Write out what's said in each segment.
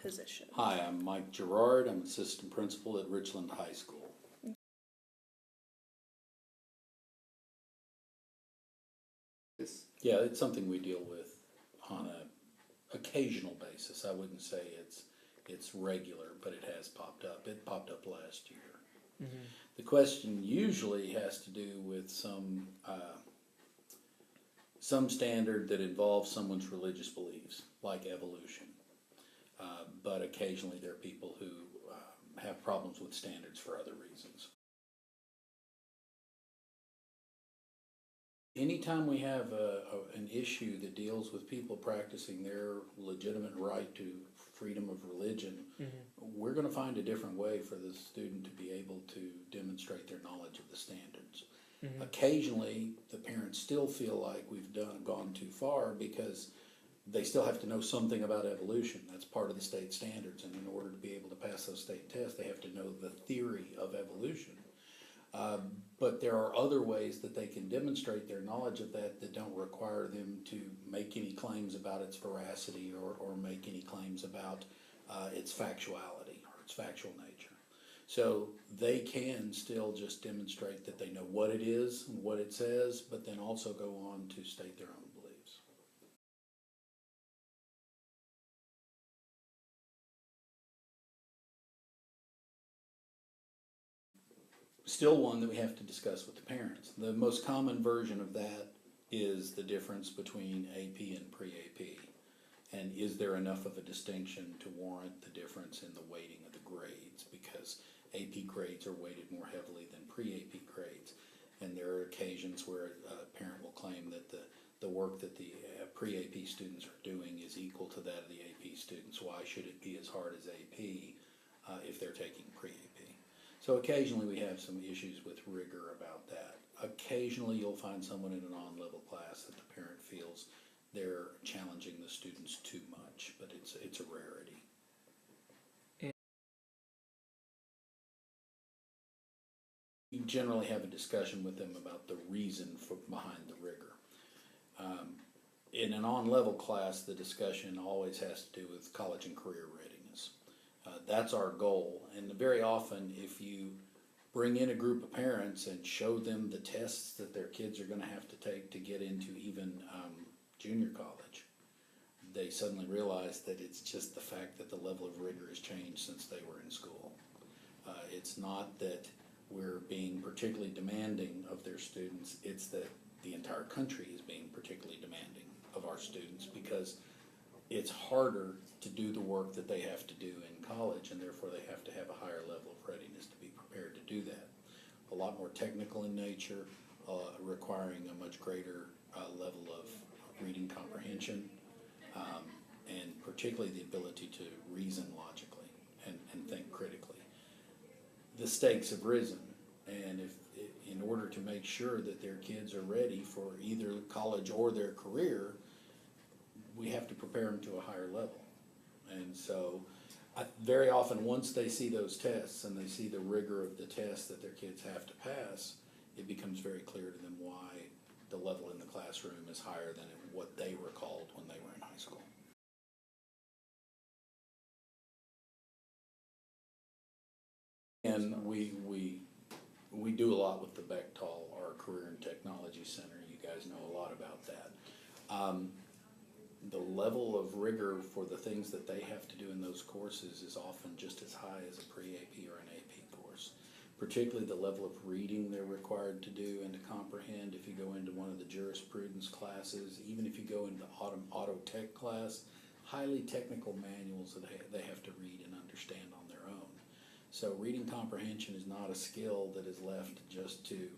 position. Hi, I'm Mike Gerard. I'm assistant principal at Richland High School. Yeah, it's something we deal with on a occasional basis. I wouldn't say it's regular, but it has popped up. It popped up last year. Mm-hmm. The question usually has to do with some standard that involves someone's religious beliefs, like evolution. But occasionally there are people who have problems with standards for other reasons. Anytime we have an issue that deals with people practicing their legitimate right to freedom of religion, we're going to find a different way for the student to be able to demonstrate their knowledge of the standards. Occasionally, the parents still feel like we've gone too far because they still have to know something about evolution. That's part of the state standards, and in order to be able to pass those state tests, they have to know the theory of evolution. But there are other ways that they can demonstrate their knowledge of that don't require them to make any claims about its veracity or make any claims about its factuality or its factual nature. So they can still just demonstrate that they know what it is and what it says, but then also go on to state their own beliefs. Still one that we have to discuss with the parents. The most common version of that is the difference between AP and pre-AP. And is there enough of a distinction to warrant the difference in the weighting of the grades? Because AP grades are weighted more heavily than pre-AP grades. And there are occasions where a parent will claim that the work that the pre-AP students are doing is equal to that of the AP students. Why should it be as hard as AP if they're taking pre-AP? So occasionally we have some issues with rigor about that. Occasionally you'll find someone in an on-level class that the parent feels they're challenging the students too much, but it's a rarity. You generally have a discussion with them about the reason behind the rigor. In an on-level class, the discussion always has to do with college and career readiness. That's our goal, and very often if you bring in a group of parents and show them the tests that their kids are going to have to take to get into even junior college, they suddenly realize that it's just the fact that the level of rigor has changed since they were in school. It's not that we're being particularly demanding of their students, it's that the entire country is being particularly demanding of our students because it's harder to do the work that they have to do in college, and therefore they have to have a higher level of readiness to be prepared to do that. A lot more technical in nature, requiring a much greater level of reading comprehension, and particularly the ability to reason logically and think critically. The stakes have risen, and if in order to make sure that their kids are ready for either college or their career, we have to prepare them to a higher level. And so very often once they see those tests and they see the rigor of the tests that their kids have to pass, it becomes very clear to them why the level in the classroom is higher than what they recalled when they were in high school. And we do a lot with the Bechtel, our Career and Technology Center. You guys know a lot about that. The level of rigor for the things that they have to do in those courses is often just as high as a pre-AP or an AP course. Particularly the level of reading they're required to do and to comprehend if you go into one of the jurisprudence classes, even if you go into auto tech class, highly technical manuals that they have to read and understand on their own. So reading comprehension is not a skill that is left just to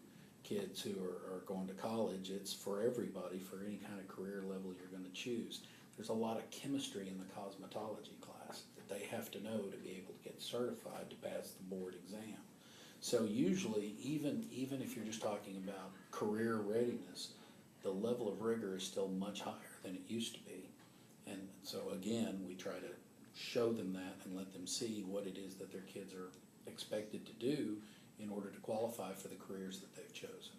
kids who are going to college. It's for everybody, for any kind of career level you're going to choose. There's a lot of chemistry in the cosmetology class that they have to know to be able to get certified to pass the board exam. So usually, even if you're just talking about career readiness, the level of rigor is still much higher than it used to be. And so again, we try to show them that and let them see what it is that their kids are expected to do in order to qualify for the careers that they've chosen.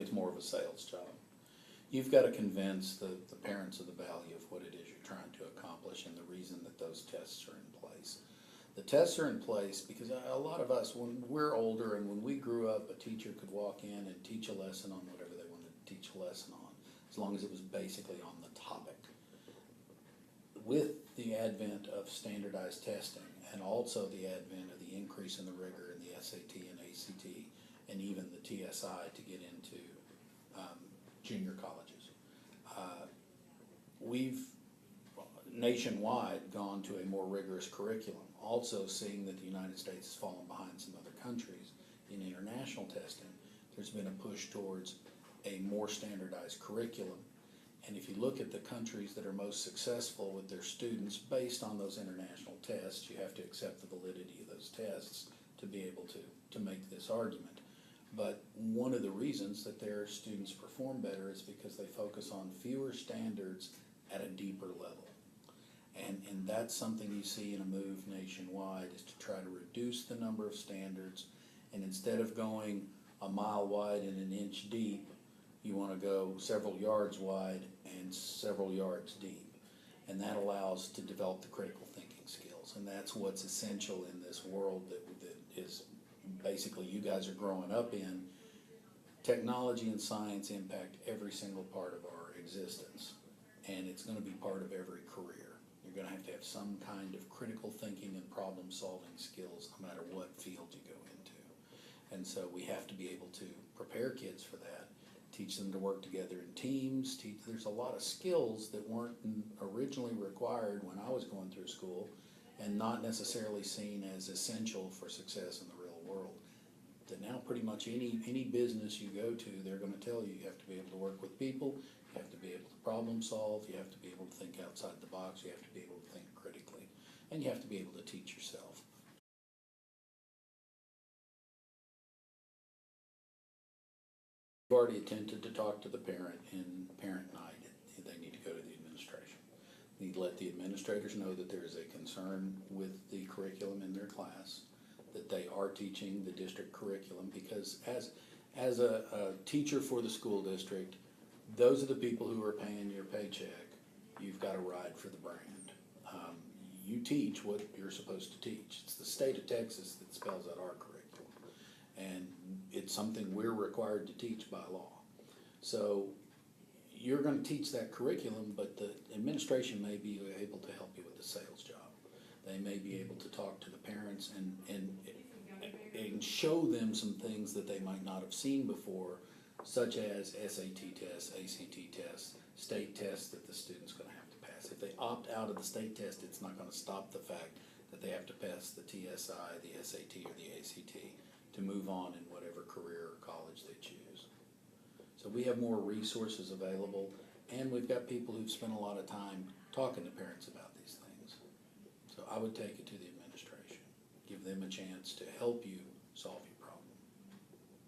It's more of a sales job. you've got to convince the parents of the value of what it is you're trying to accomplish and the reason that those tests are in place. The tests are in place because a lot of us, when we're older and when we grew up, a teacher could walk in and teach a lesson on whatever they wanted to teach a lesson on, as long as it was basically on the topic. With the advent of standardized testing and also the advent of the increase in the rigor in the SAT and ACT and even the TSI to get into junior colleges, we've nationwide gone to a more rigorous curriculum. Also seeing that the United States has fallen behind some other countries in international testing, there's been a push towards a more standardized curriculum. And if you look at the countries that are most successful with their students based on those international tests, you have to accept the validity of those tests to be able to make this argument. But one of the reasons that their students perform better is because they focus on fewer standards at a deeper level. And that's something you see in a move nationwide, is to try to reduce the number of standards, and instead of going a mile wide and an inch deep, you want to go several yards wide and several yards deep. And that allows to develop the critical thinking skills, and that's what's essential in this world that is basically you guys are growing up in. Technology and science impact every single part of our existence, and it's going to be part of every career. You're going to have some kind of critical thinking and problem solving skills no matter what field you go into. And so we have to be able to prepare kids for that, teach them to work together in teams. There's a lot of skills that weren't originally required when I was going through school and not necessarily seen as essential for success in the real world. That now pretty much any business you go to, they're going to tell you you have to be able to work with people, you have to be able to problem solve, you have to be able to think outside the box, you have to be able to think critically, and you have to be able to teach yourself. I've already attempted to talk to the parent in parent night. They need to go to the administration. They need to let the administrators know that there is a concern with the curriculum in their class, that they are teaching the district curriculum, because as a teacher for the school district, those are the people who are paying your paycheck. You've got to ride for the brand. You teach what you're supposed to teach. It's the state of Texas that spells out our curriculum, and it's something we're required to teach by law. So you're going to teach that curriculum, but the administration may be able to help you with the sales job. They may be able to talk to the parents and show them some things that they might not have seen before, such as SAT tests, ACT tests, state tests that the student's going to have to pass. If they opt out of the state test, it's not going to stop the fact that they have to pass the TSI, the SAT, or the ACT to move on in whatever career or college they choose. So we have more resources available, and we've got people who've spent a lot of time talking to parents about these things. So I would take it to the administration, give them a chance to help you solve your